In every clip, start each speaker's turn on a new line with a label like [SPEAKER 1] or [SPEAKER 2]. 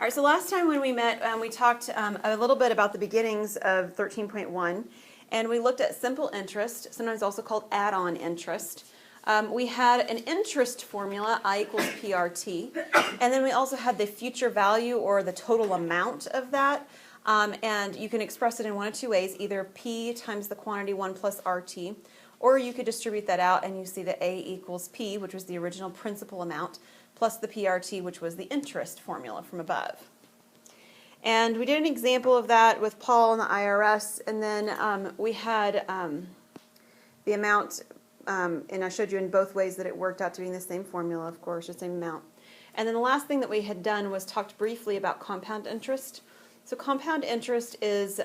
[SPEAKER 1] All right, so last time when we met, we talked a little bit about the beginnings of 13.1, and we looked at simple interest, sometimes also called add-on interest. We had an interest formula, I equals PRT, and then we also had the future value or the total amount of that, and you can express it in one of two ways, either P times the quantity 1 plus RT, or you could distribute that out and you see that A equals P, which was the original principal amount, plus the PRT, which was the interest formula from above. And we did an example of that with Paul and the IRS, and then we had the amount, and I showed you in both ways that it worked out to being the same formula, of course, the same amount. And then the last thing that we had done was talked briefly about compound interest. So compound interest is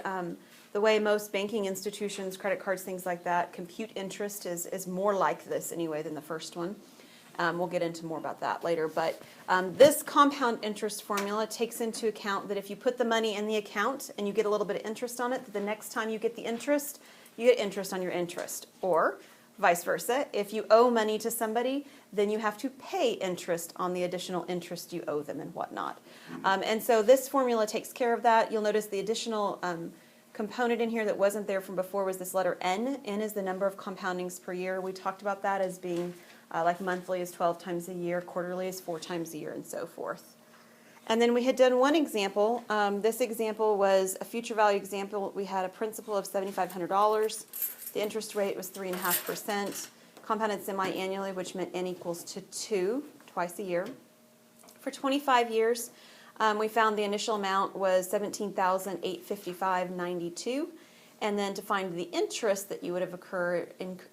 [SPEAKER 1] the way most banking institutions, credit cards, things like that, compute interest is more like this anyway than the first one. We'll get into more about that later, but this compound interest formula takes into account that if you put the money in the account and you get a little bit of interest on it, that the next time you get the interest, you get interest on your interest. Or vice versa, if you owe money to somebody, then you have to pay interest on the additional interest you owe them and whatnot. And so this formula takes care of that. You'll notice the additional component in here that wasn't there from before was this letter N. N is the number of compoundings per year. We talked about that as being like monthly is 12 times a year, quarterly is 4 times a year, and so forth. And then we had done one example. This example was a future value example. We had a principal of $7,500. The interest rate was 3.5%, compounded semi-annually, which meant N equals to 2, twice a year. For 25 years, we found the initial amount was $17,855.92, and then to find the interest that you would have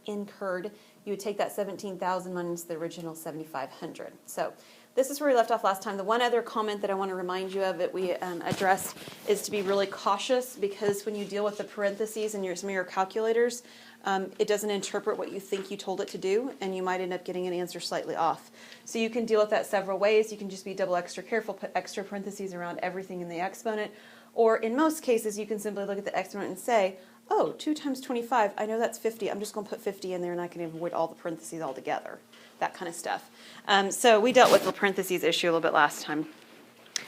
[SPEAKER 1] incurred, you would take that $17,000 minus the original $7,500. So this is where we left off last time. The one other comment that I want to remind you of that we addressed is to be really cautious, because when you deal with the parentheses in some of your calculators, it doesn't interpret what you think you told it to do, and you might end up getting an answer slightly off. So you can deal with that several ways. You can just be double extra careful, put extra parentheses around everything in the exponent, or in most cases you can simply look at the exponent and say, oh, 2 times 25, I know that's 50. I'm just going to put 50 in there and I can avoid all the parentheses altogether. That kind of stuff. So we dealt with the parentheses issue a little bit last time.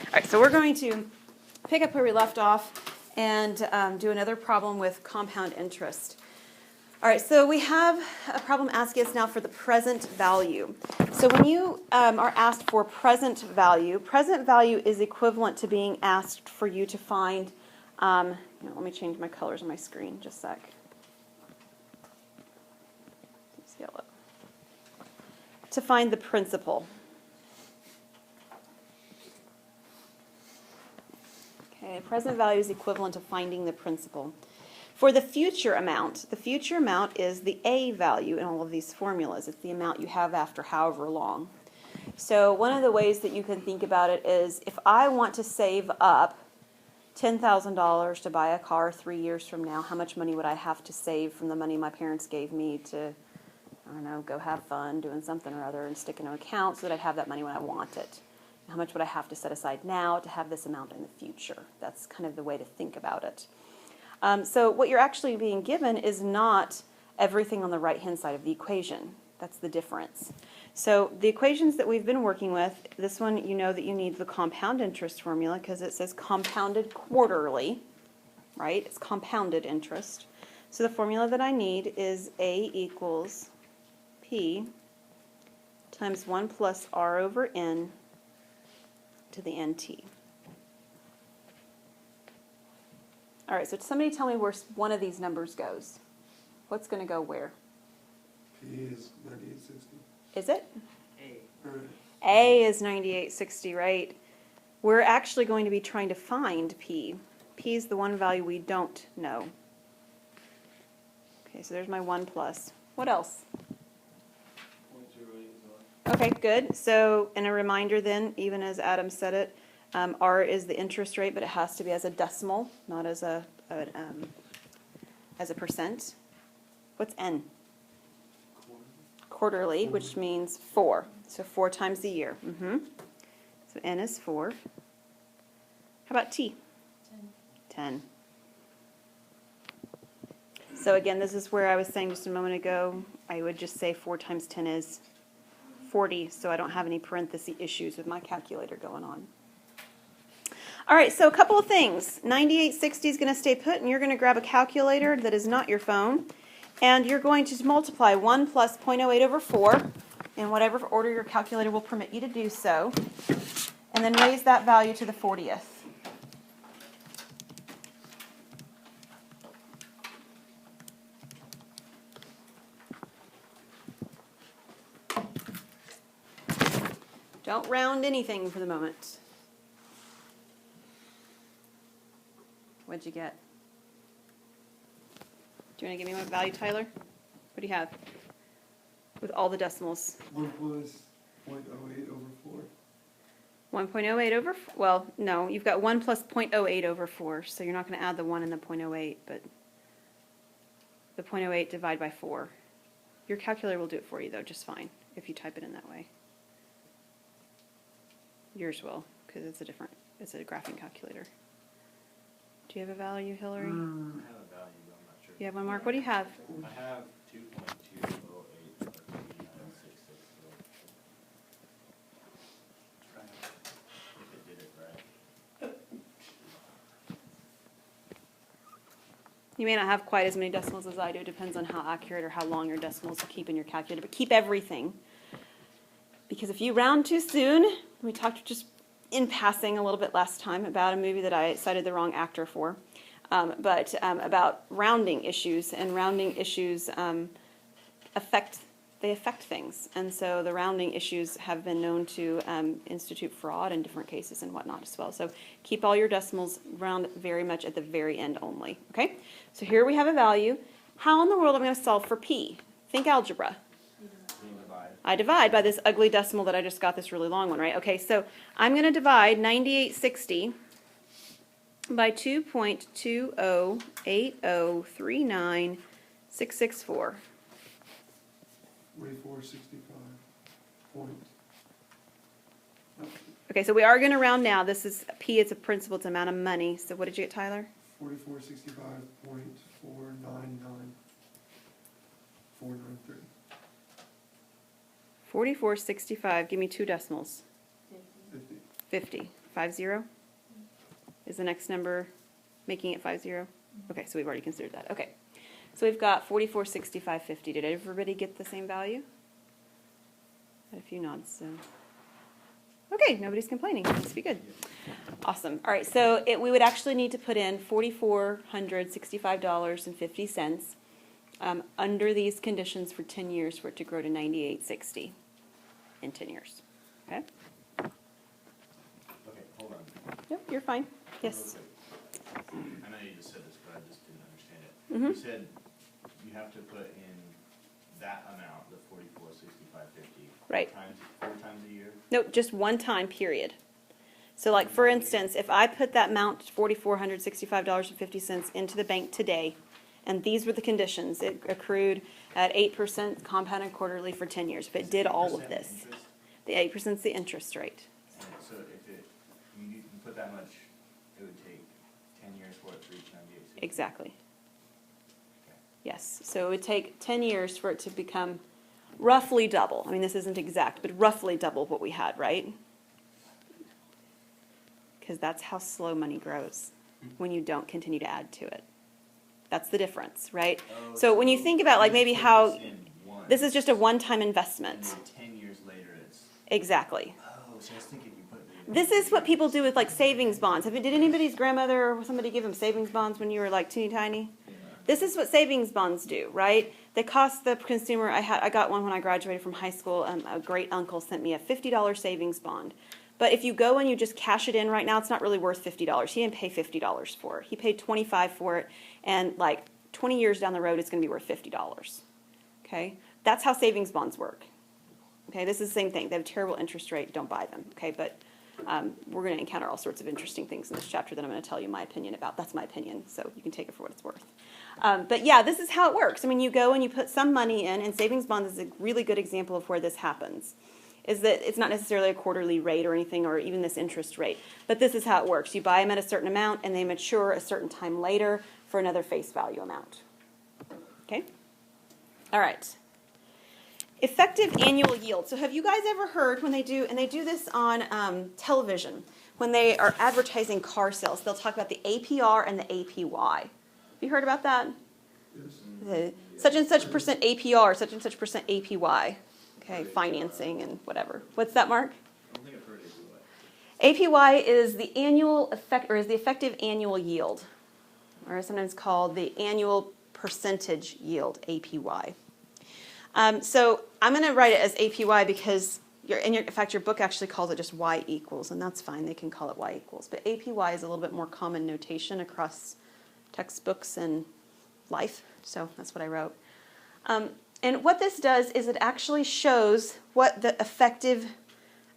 [SPEAKER 1] All right, so we're going to pick up where we left off and do another problem with compound interest. All right, so we have a problem asking us now for the present value. So when you are asked for present value is equivalent to being asked for you to find, let me change my colors on my screen, just a sec. It's yellow. To find the principal. Okay, present value is equivalent to finding the principal. For the future amount is the A value in all of these formulas. It's the amount you have after however long. So one of the ways that you can think about it is if I want to save up $10,000 to buy a car 3 years from now, how much money would I have to save from the money my parents gave me to, I don't know, go have fun doing something or other and stick in an account so that I'd have that money when I want it? How much would I have to set aside now to have this amount in the future? That's kind of the way to think about it. So what you're actually being given is not everything on the right-hand side of the equation. That's the difference. So the equations that we've been working with, this one you know that you need the compound interest formula because it says compounded quarterly, right? It's compounded interest. So the formula that I need is A equals P times 1 plus R over N to the NT. All right, so somebody tell me where one of these numbers goes. What's going to go where?
[SPEAKER 2] P is 9860.
[SPEAKER 1] Is it?
[SPEAKER 2] A.
[SPEAKER 1] A is 9860, right? We're actually going to be trying to find P. P is the one value we don't know. Okay, so there's my 1 plus. What else? Okay, good. So, and a reminder then, even as Adam said it, R is the interest rate, but it has to be as a decimal, not as a percent. What's N? Quarterly, which means 4. So 4 times a year. So N is 4. How about T? 10. So again, this is where I was saying just a moment ago, I would just say 4 times 10 is 40, so I don't have any parenthesis issues with my calculator going on. All right, so a couple of things. 9860 is going to stay put, and you're going to grab a calculator that is not your phone, and you're going to multiply 1 plus 0.08 over 4, in whatever order your calculator will permit you to do so, and then raise that value to the 40th. Don't round anything for the moment. What'd you get? Do you want to give me my value, Tyler? What do you have? With all the decimals.
[SPEAKER 2] 1 plus 0.08 over 4.
[SPEAKER 1] 1.08 over, well, no, you've got 1 plus 0.08 over 4, so you're not going to add the 1 and the 0.08, but the 0.08 divide by 4. Your calculator will do it for you, though, just fine, if you type it in that way. Yours will, because it's a graphing calculator. Do you have a value, Hillary?
[SPEAKER 3] I have a value, but I'm not sure.
[SPEAKER 1] You have one, Mark? What do you have?
[SPEAKER 3] I have 2.208 or 3966. If it did it right.
[SPEAKER 1] You may not have quite as many decimals as I do. It depends on how accurate or how long your decimals keep in your calculator. But keep everything. Because if you round too soon, we talked just in passing a little bit last time about a movie that I cited the wrong actor for, but about rounding issues, and rounding issues affect things, and so the rounding issues have been known to institute fraud in different cases and whatnot as well. So keep all your decimals round very much at the very end only. Okay, so here we have a value. How in the world am I going to solve for p? Think algebra. I divide by this ugly decimal that I just got, this really long one, right? Okay, so I'm going to divide 9860 by 2.208039664.
[SPEAKER 2] 4465 point. No,
[SPEAKER 1] Okay, so we are going to round now. This is P, it's a principal, it's amount of money. So what did you get, Tyler?
[SPEAKER 2] 4465.499493.
[SPEAKER 1] 4465. Give me two decimals.
[SPEAKER 2] 50.
[SPEAKER 1] 50. 50? Is the next number making it 50? Okay, so we've already considered that. Okay. So we've got 4465.50. Did everybody get the same value? Had a few nods. So. Okay, nobody's complaining. Must be good. Awesome. All right, so we would actually need to put in $4,465.50 under these conditions for 10 years for it to grow to 9860 in 10 years. Okay?
[SPEAKER 3] Okay, hold on.
[SPEAKER 1] Yep, you're fine. Yes.
[SPEAKER 3] Real quick. I know you just said this, but I just didn't understand it.
[SPEAKER 1] Mhm.
[SPEAKER 3] You said you have to put in that amount, the 4465.50.
[SPEAKER 1] Right.
[SPEAKER 3] Four times a year?
[SPEAKER 1] Nope, just one time period. So like for instance, if I put that amount, $4,465.50 into the bank today, and these were the conditions, it accrued at 8% compounded quarterly for 10 years. If it did all of
[SPEAKER 3] 8%
[SPEAKER 1] this,
[SPEAKER 3] interest?
[SPEAKER 1] the 8% is the interest rate.
[SPEAKER 3] And so if you put that much, it would take 10 years for it to reach 9860?
[SPEAKER 1] Exactly.
[SPEAKER 3] Okay.
[SPEAKER 1] Yes. So it would take 10 years for it to become roughly double. I mean, this isn't exact, but roughly double what we had, right? Because that's how slow money grows, when you don't continue to add to it. That's the difference, right?
[SPEAKER 3] Oh,
[SPEAKER 1] So when you think about like
[SPEAKER 3] you
[SPEAKER 1] maybe
[SPEAKER 3] just
[SPEAKER 1] how,
[SPEAKER 3] put this in once,
[SPEAKER 1] this is just a one-time
[SPEAKER 3] and
[SPEAKER 1] investment.
[SPEAKER 3] then 10 years later it's,
[SPEAKER 1] Exactly.
[SPEAKER 3] oh, so I was thinking you put the.
[SPEAKER 1] This is what people do with like savings bonds. Did anybody's grandmother or somebody give them savings bonds when you were like teeny tiny?
[SPEAKER 3] Yeah.
[SPEAKER 1] This is what savings bonds do, right? They cost the consumer. I got one when I graduated from high school. A great uncle sent me a $50 savings bond. But if you go and you just cash it in right now, it's not really worth $50. He didn't pay $50 for it. He paid $25 for it, and like 20 years down the road, it's going to be worth $50. Okay, that's how savings bonds work. Okay, this is the same thing. They have a terrible interest rate. Don't buy them. Okay, but we're going to encounter all sorts of interesting things in this chapter that I'm going to tell you my opinion about. That's my opinion, so you can take it for what it's worth. But yeah, this is how it works. I mean, you go and you put some money in, and savings bonds is a really good example of where this happens. Is that it's not necessarily a quarterly rate or anything, or even this interest rate, but this is how it works. You buy them at a certain amount, and they mature a certain time later for another face value amount. Okay? All right. Effective annual yield. So have you guys ever heard when they do, and they do this on television, when they are advertising car sales, they'll talk about the APR and the APY. Have you heard about that?
[SPEAKER 2] Yes.
[SPEAKER 1] The such and such percent APR, such and such percent APY. Okay, financing and whatever. What's that, Mark?
[SPEAKER 3] I don't think I've heard APY.
[SPEAKER 1] APY is the annual effect, or is the effective annual yield, or sometimes called the annual percentage yield, APY. So I'm going to write it as APY because in fact, your book actually calls it just Y equals, and that's fine. They can call it Y equals. But APY is a little bit more common notation across textbooks and life, so that's what I wrote. And what this does is it actually shows what the effective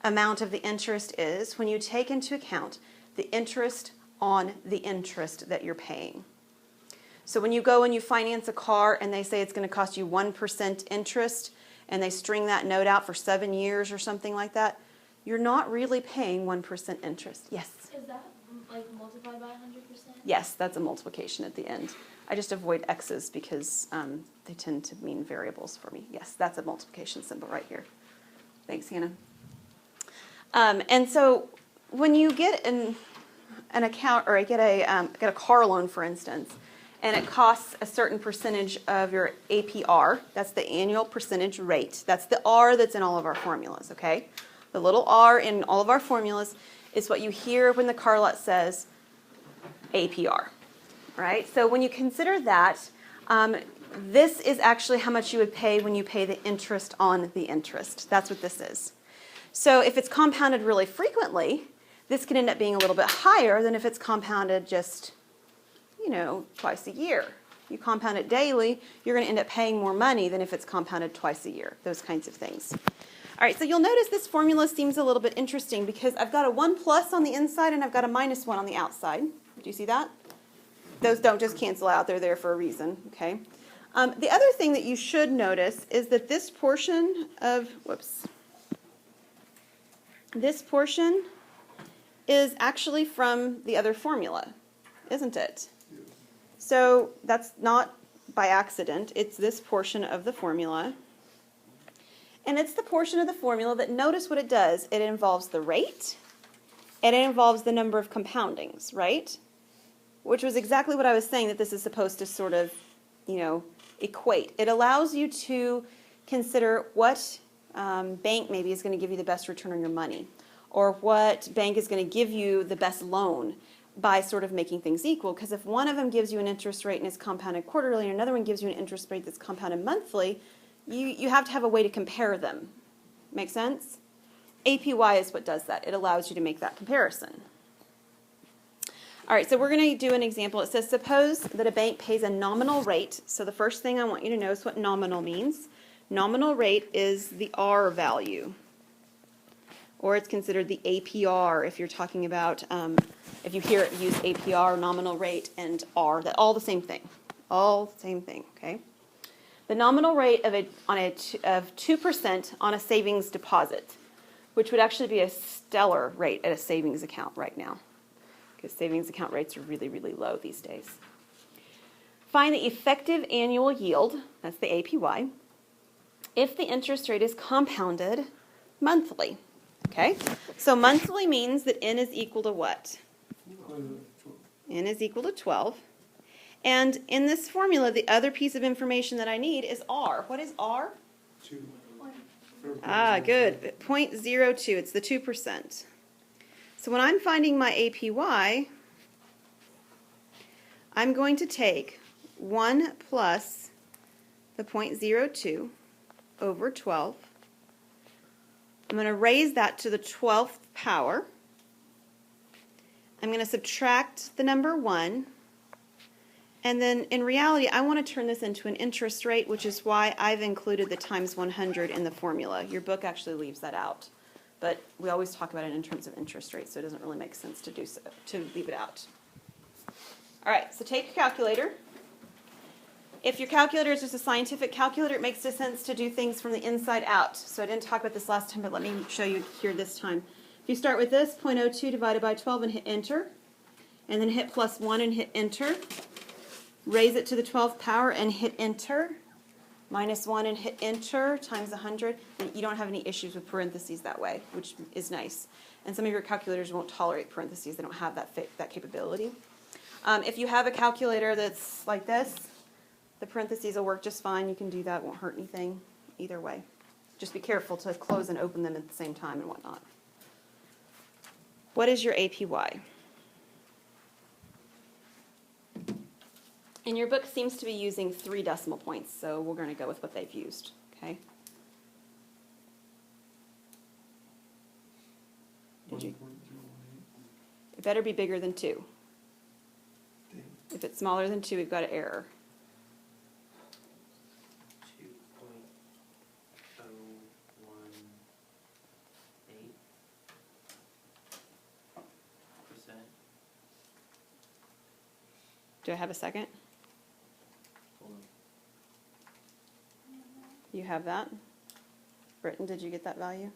[SPEAKER 1] amount of the interest is when you take into account the interest on the interest that you're paying. So when you go and you finance a car and they say it's going to cost you 1% interest and they string that note out for 7 years or something like that, you're not really paying 1% interest. Yes?
[SPEAKER 4] Is that like multiplied by 100%?
[SPEAKER 1] Yes, that's a multiplication at the end. I just avoid X's because they tend to mean variables for me. Yes, that's a multiplication symbol right here. Thanks, Hannah. And so when you get an account, or get a car loan, for instance, and it costs a certain percentage of your APR, that's the annual percentage rate. That's the R that's in all of our formulas, okay? The little R in all of our formulas is what you hear when the car lot says APR, right? So when you consider that, this is actually how much you would pay when you pay the interest on the interest. That's what this is. So if it's compounded really frequently, this can end up being a little bit higher than if it's compounded just, twice a year. You compound it daily, you're going to end up paying more money than if it's compounded twice a year, those kinds of things. All right, so you'll notice this formula seems a little bit interesting because I've got a 1 plus on the inside and I've got a minus 1 on the outside. Do you see that? Those don't just cancel out, they're there for a reason, okay? The other thing that you should notice is that this portion is actually from the other formula, isn't it? So that's not by accident. It's this portion of the formula. And it's the portion of the formula that, notice what it does. It involves the rate, and it involves the number of compoundings, right? Which was exactly what I was saying, that this is supposed to sort of, equate. It allows you to consider what bank maybe is going to give you the best return on your money, or what bank is going to give you the best loan, by sort of making things equal. Because if one of them gives you an interest rate and is compounded quarterly, and another one gives you an interest rate that's compounded monthly, you have to have a way to compare them. Make sense? APY is what does that. It allows you to make that comparison. All right, so we're going to do an example. It says, suppose that a bank pays a nominal rate. So the first thing I want you to know is what nominal means. Nominal rate is the R value, or it's considered the APR if you're talking about, if you hear it use APR, nominal rate, and R, that all the same thing. All the same thing, okay? The nominal rate of 2% on a savings deposit, which would actually be a stellar rate at a savings account right now, because savings account rates are really, really low these days. Find the effective annual yield, that's the APY, if the interest rate is compounded monthly. Okay, so monthly means that n is equal to what? N is equal to 12. And in this formula, the other piece of information that I need is R. What is R?
[SPEAKER 2] 2.
[SPEAKER 1] Ah, good. 0.02. It's the 2%. So when I'm finding my APY, I'm going to take 1 plus the 0.02 over 12. I'm going to raise that to the 12th power. I'm going to subtract the number 1. And then in reality, I want to turn this into an interest rate, which is why I've included the times 100 in the formula. Your book actually leaves that out. But we always talk about it in terms of interest rates, so it doesn't really make sense to do so, to leave it out. All right, so take your calculator. If your calculator is just a scientific calculator, it makes sense to do things from the inside out. So I didn't talk about this last time, but let me show you here this time. If you start with this, 0.02 divided by 12 and hit enter, and then hit +1 and hit enter, raise it to the 12th power and hit enter, minus 1 and hit enter times 100, then you don't have any issues with parentheses that way, which is nice. And some of your calculators won't tolerate parentheses. They don't have that capability. If you have a calculator that's like this, the parentheses will work just fine. You can do that. It won't hurt anything either way. Just be careful to close and open them at the same time and whatnot. What is your APY? And your book seems to be using 3 decimal points, so we're going to go with what they've used, okay? Did you?
[SPEAKER 2] 1.08.
[SPEAKER 1] It better be bigger than 2.
[SPEAKER 2] Dang.
[SPEAKER 1] If it's smaller than 2, we've got an error.
[SPEAKER 5] 2.018%.
[SPEAKER 1] Do I have a second?
[SPEAKER 5] Hold on.
[SPEAKER 1] You have that? Britton, did you get that value?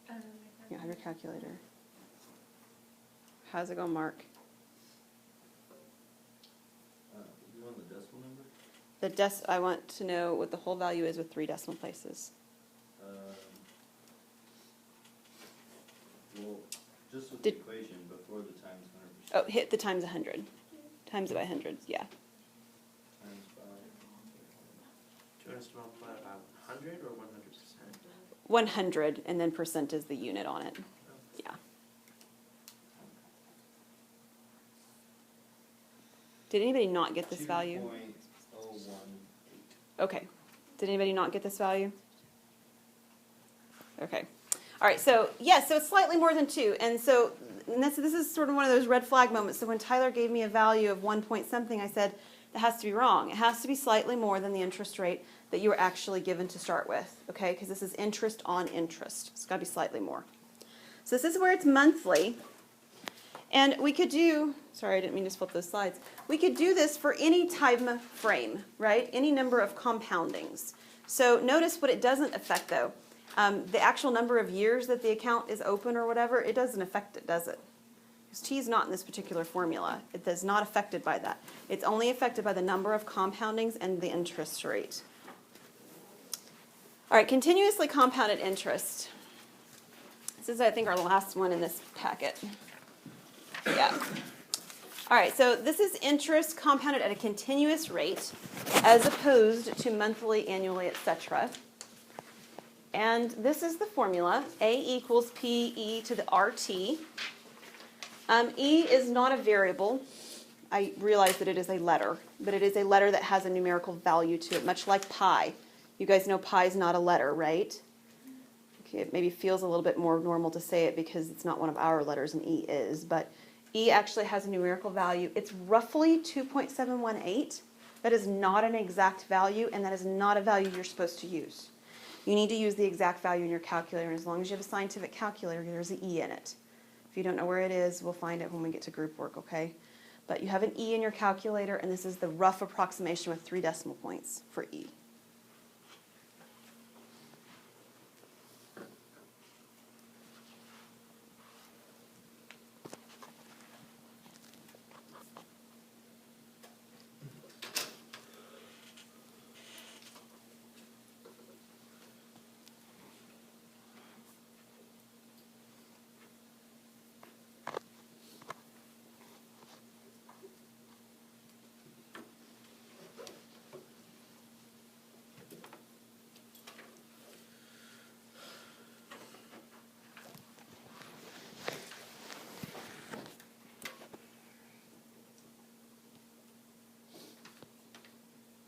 [SPEAKER 4] I don't know.
[SPEAKER 1] You don't have your calculator. How's it going, Mark?
[SPEAKER 5] You want the decimal number?
[SPEAKER 1] I want to know what the whole value is with 3 decimal places.
[SPEAKER 5] Well, just with
[SPEAKER 1] Did-
[SPEAKER 5] the equation before the times 100%.
[SPEAKER 1] Oh, hit the times 100. Times it by hundreds, yeah.
[SPEAKER 5] Times by. Do you want us to multiply it by 100 or 100%?
[SPEAKER 1] 100, and then percent is the unit on it. Yeah. Did anybody not get this value?
[SPEAKER 5] 2.018.
[SPEAKER 1] Okay. Did anybody not get this value? Okay. All right, so yes, so it's slightly more than 2. And so this is sort of one of those red flag moments. So when Tyler gave me a value of 1 point something, I said, that has to be wrong. It has to be slightly more than the interest rate that you were actually given to start with, okay? Because this is interest on interest. It's got to be slightly more. So this is where it's monthly. And we could do, sorry, I didn't mean to flip those slides. We could do this for any time frame, right? Any number of compoundings. So notice what it doesn't affect, though. The actual number of years that the account is open or whatever, it doesn't affect it, does it? Because T is not in this particular formula. It is not affected by that. It's only affected by the number of compoundings and the interest rate. All right, continuously compounded interest. This is, I think, our last one in this packet. Yeah. All right, so this is interest compounded at a continuous rate as opposed to monthly, annually, etc. And this is the formula, A equals PE to the RT. E is not a variable. I realize that it is a letter, but it is a letter that has a numerical value to it, much like pi. You guys know pi is not a letter, right? Okay, it maybe feels a little bit more normal to say it because it's not one of our letters and E is, but E actually has a numerical value. It's roughly 2.718. That is not an exact value, and that is not a value you're supposed to use. You need to use the exact value in your calculator, and as long as you have a scientific calculator, there's an E in it. If you don't know where it is, we'll find it when we get to group work, okay? But you have an E in your calculator, and this is the rough approximation with 3 decimal points for E.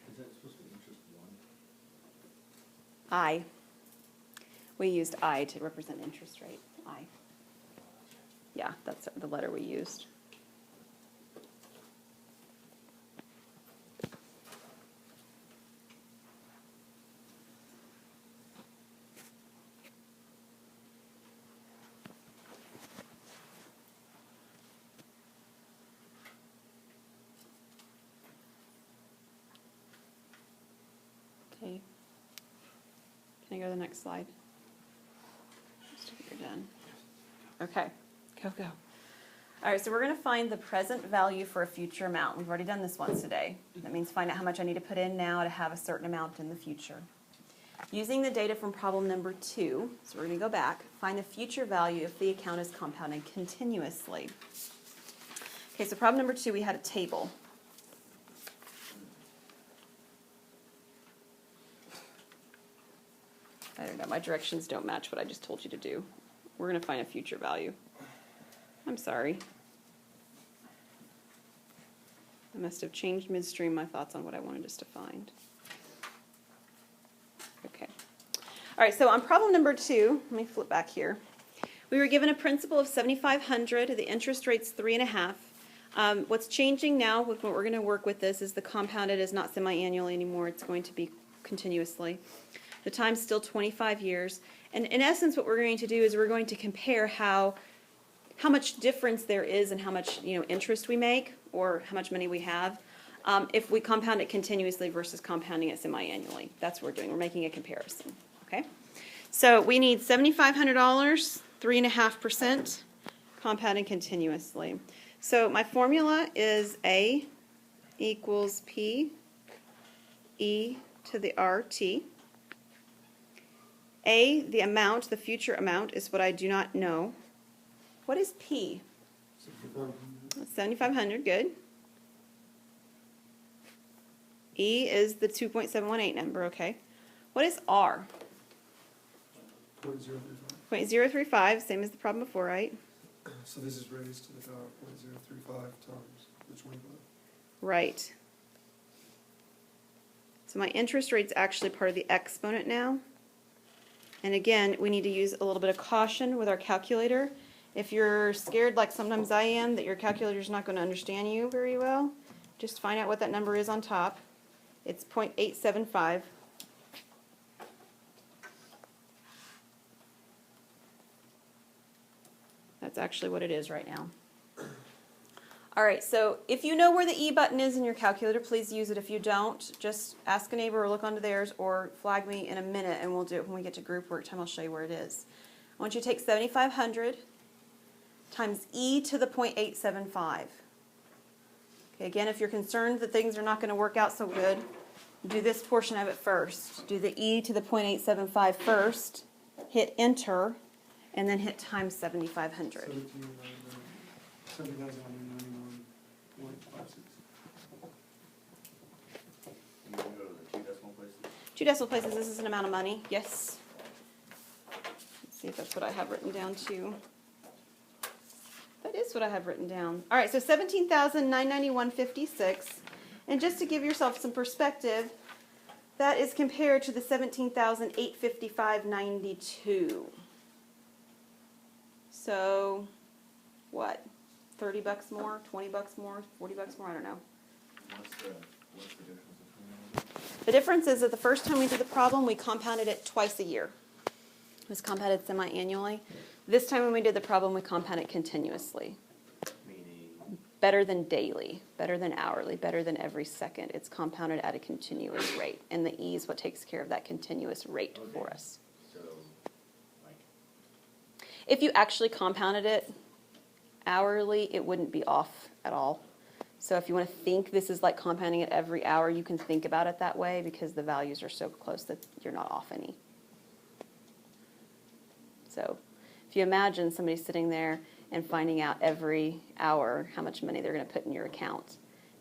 [SPEAKER 5] Is that supposed to be interest 1?
[SPEAKER 1] I. We used I to represent interest rate. I. Yeah, that's the letter we used. Okay. Can I go to the next slide? Just if you're done. Okay, go. All right, so we're going to find the present value for a future amount. We've already done this once today. That means find out how much I need to put in now to have a certain amount in the future. Using the data from problem number 2, so we're going to go back, find the future value if the account is compounded continuously. Okay, so problem number 2, we had a table. I don't know, my directions don't match what I just told you to do. We're going to find a future value. I'm sorry. I must have changed midstream my thoughts on what I wanted us to find. Okay. All right, so on problem number 2, let me flip back here. We were given a principal of $7,500. The interest rate's 3.5. What's changing now with what we're going to work with this is the compounded is not semi-annually anymore. It's going to be continuously. The time's still 25 years. And in essence, what we're going to do is we're going to compare how much difference there is in how much interest we make or how much money we have if we compound it continuously versus compounding it semi-annually. That's what we're doing. We're making a comparison. Okay? So we need $7,500, 3.5%, compounding continuously. So my formula is A equals P E to the RT. A, the amount, the future amount, is what I do not know. What is P? 7,500, good. E is the 2.718 number, okay. What is R?
[SPEAKER 2] 0.035.
[SPEAKER 1] 0.035, same as the problem before, right?
[SPEAKER 2] So this is raised to the power of 0.035 times the 25.
[SPEAKER 1] Right. So my interest rate's actually part of the exponent now. And again, we need to use a little bit of caution with our calculator. If you're scared, like sometimes I am, that your calculator's not going to understand you very well, just find out what that number is on top. It's 0.875. That's actually what it is right now. All right, so if you know where the E button is in your calculator, please use it. If you don't, just ask a neighbor or look onto theirs or flag me in a minute and we'll do it when we get to group work time. I'll show you where it is. I want you to take 7,500 times E to the 0.875. Okay, again, if you're concerned that things are not going to work out so good, do this portion of it first. Do the E to the 0.875 first, hit enter, and then hit times 7,500.
[SPEAKER 2] 70,191.56.
[SPEAKER 3] You can go to the 2 decimal places.
[SPEAKER 1] 2 decimal places, this is an amount of money, yes. Let's see if that's what I have written down too. That is what I have written down. All right, so 17,991.56. And just to give yourself some perspective, that is compared to the 17,855.92. So, what? 30 bucks more, 20 bucks more, 40 bucks more, I don't know.
[SPEAKER 3] What's the difference between them?
[SPEAKER 1] The difference is that the first time we did the problem, we compounded it twice a year. It was compounded semi-annually. This time when we did the problem, we compounded continuously.
[SPEAKER 3] Meaning,
[SPEAKER 1] Better than daily, better than hourly, better than every second. It's compounded at a continuous rate. And the E is what takes care of that continuous rate for us.
[SPEAKER 3] so, like,
[SPEAKER 1] If you actually compounded it hourly, it wouldn't be off at all. So if you want to think this is like compounding it every hour, you can think about it that way because the values are so close that you're not off any. So if you imagine somebody sitting there and finding out every hour how much money they're going to put in your account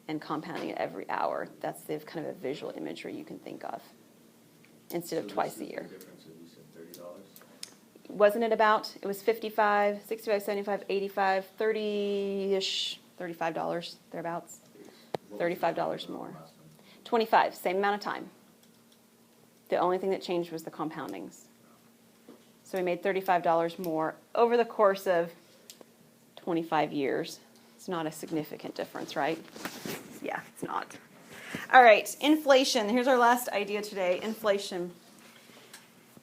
[SPEAKER 1] and compounding it every hour, that's the kind of a visual imagery you can think of instead of twice a year.
[SPEAKER 3] The difference is you said $30?
[SPEAKER 1] Wasn't it about? It was 55, 65, 75, 85, 30-ish, $35 thereabouts. $35 more. 25, same amount of time. The only thing that changed was the compoundings. So we made $35 more over the course of 25 years. It's not a significant difference, right? Yeah, it's not. All right, inflation. Here's our last idea today, inflation.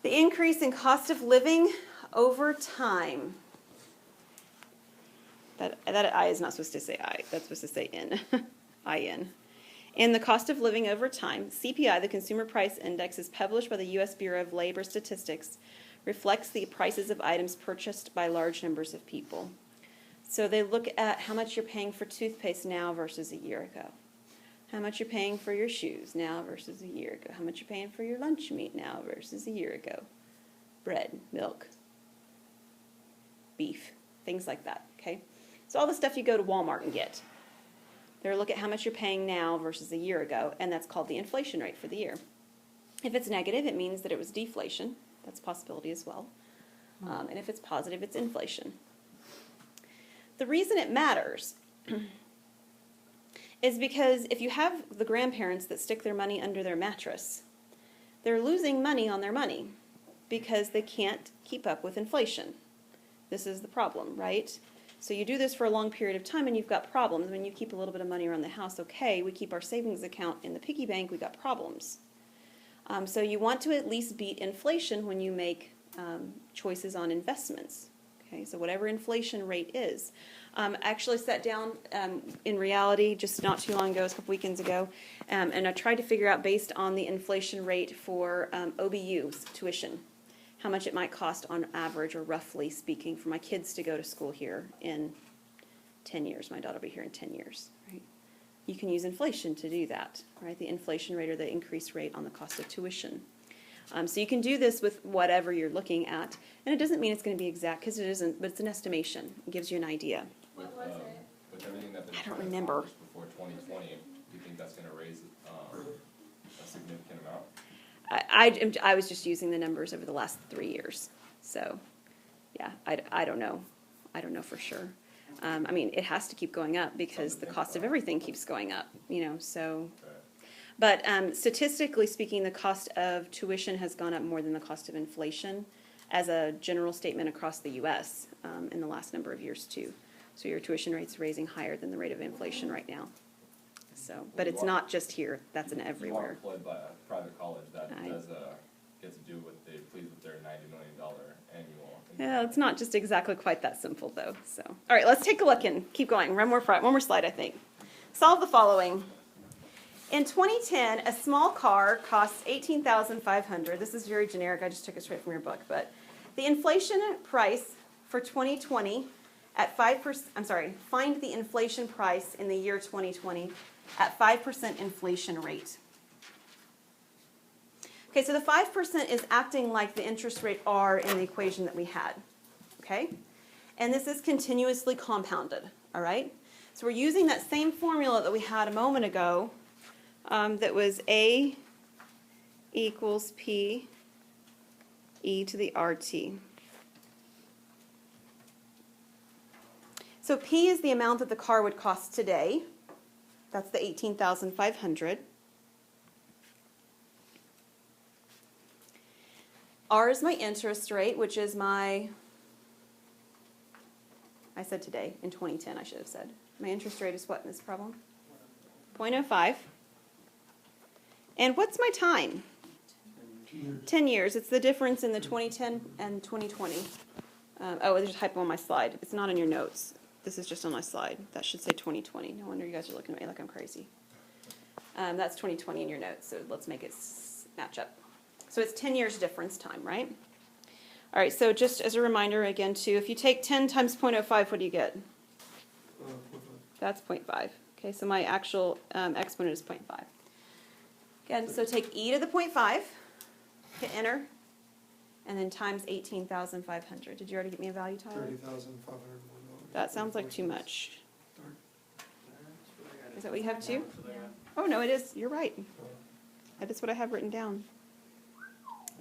[SPEAKER 1] The increase in cost of living over time. That I is not supposed to say I. That's supposed to say in. I-N. And the cost of living over time, CPI, the Consumer Price Index, is published by the U.S. Bureau of Labor Statistics, reflects the prices of items purchased by large numbers of people. So they look at how much you're paying for toothpaste now versus a year ago. How much you're paying for your shoes now versus a year ago. How much you're paying for your lunch meat now versus a year ago. Bread, milk, beef, things like that, okay? So all the stuff you go to Walmart and get. They're look at how much you're paying now versus a year ago, and that's called the inflation rate for the year. If it's negative, it means that it was deflation. That's a possibility as well. And if it's positive, it's inflation. The reason it matters is because if you have the grandparents that stick their money under their mattress, they're losing money on their money because they can't keep up with inflation. This is the problem, right? So you do this for a long period of time and you've got problems. When you keep a little bit of money around the house, okay, we keep our savings account in the piggy bank, we got problems. So you want to at least beat inflation when you make choices on investments. Okay, so whatever inflation rate is. I actually sat down in reality just not too long ago, a couple weekends ago, and I tried to figure out based on the inflation rate for OBU's tuition, how much it might cost on average or roughly speaking for my kids to go to school here in 10 years. My daughter will be here in 10 years, right? You can use inflation to do that, right? The inflation rate or the increase rate on the cost of tuition. So you can do this with whatever you're looking at. And it doesn't mean it's going to be exact because it isn't, but it's an estimation. It gives you an idea.
[SPEAKER 4] What was it?
[SPEAKER 6] With everything that they're
[SPEAKER 1] I don't
[SPEAKER 6] trying to
[SPEAKER 1] remember.
[SPEAKER 6] accomplish before 2020, do you think that's gonna raise a significant amount?
[SPEAKER 1] I was just using the numbers over the last 3 years. So, yeah, I don't know. I don't know for sure. I mean, it has to keep going up because the cost of everything keeps going up, you know, so. But statistically speaking, the cost of tuition has gone up more than the cost of inflation as a general statement across the U.S. In the last number of years, too. So your tuition rate's raising higher than the rate of inflation right now. So, but it's not just here. That's in
[SPEAKER 6] You are
[SPEAKER 1] everywhere.
[SPEAKER 6] employed by a private college that
[SPEAKER 1] I-
[SPEAKER 6] does get to do what they please with their $90 million annual.
[SPEAKER 1] Yeah, it's not just exactly quite that simple, though. So, all right, let's take a look and keep going. One more slide, I think. Solve the following. In 2010, a small car costs $18,500. This is very generic. I just took it straight from your book, but the inflation price for 2020 at 5%. I'm sorry. Find the inflation price in the year 2020 at 5% inflation rate. Okay, so the 5% is acting like the interest rate R in the equation that we had. Okay, and this is continuously compounded. All right, so we're using that same formula that we had a moment ago. That was A equals P e to the RT. So P is the amount that the car would cost today. That's the $18,500. R is my interest rate, which is my, I said today, in 2010 I should have said. My interest rate is what in this problem? 0.05. And what's my time? 10 years. It's the difference in the 2010 and 2020. Oh, there's a typo on my slide. It's not in your notes. This is just on my slide. That should say 2020. No wonder you guys are looking at me like I'm crazy. That's 2020 in your notes, so let's make it match up. So it's 10 years difference time, right? All right, so just as a reminder again, too, if you take 10 times 0.05, what do you get?
[SPEAKER 2] 0.5.
[SPEAKER 1] That's 0.5. Okay, so my actual exponent is 0.5. Again, so take e to the 0.5, hit enter, and then times 18,500. Did you already get me a value, Tyler?
[SPEAKER 2] $30,501.
[SPEAKER 1] That sounds like too much.
[SPEAKER 2] Darn.
[SPEAKER 1] Is that what you have too?
[SPEAKER 4] Yeah.
[SPEAKER 1] Oh, no, it is. You're right. That's what I have written down.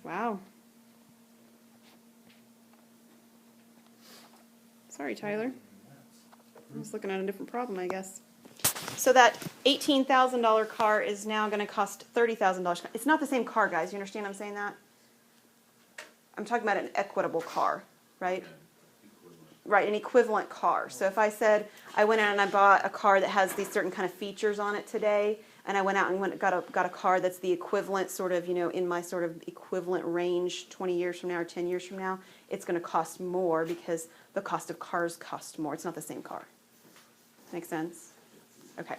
[SPEAKER 1] Wow. Sorry, Tyler. I was looking at a different problem, I guess. So that $18,000 car is now going to cost $30,000. It's not the same car, guys. You understand I'm saying that? I'm talking about an equitable car, right? Right, an equivalent car. So if I said I went out and I bought a car that has these certain kind of features on it today, and I went out and got a car that's the equivalent sort of, you know, in my sort of equivalent range 20 years from now or 10 years from now, it's going to cost more because the cost of cars cost more. It's not the same car. Make sense? Okay.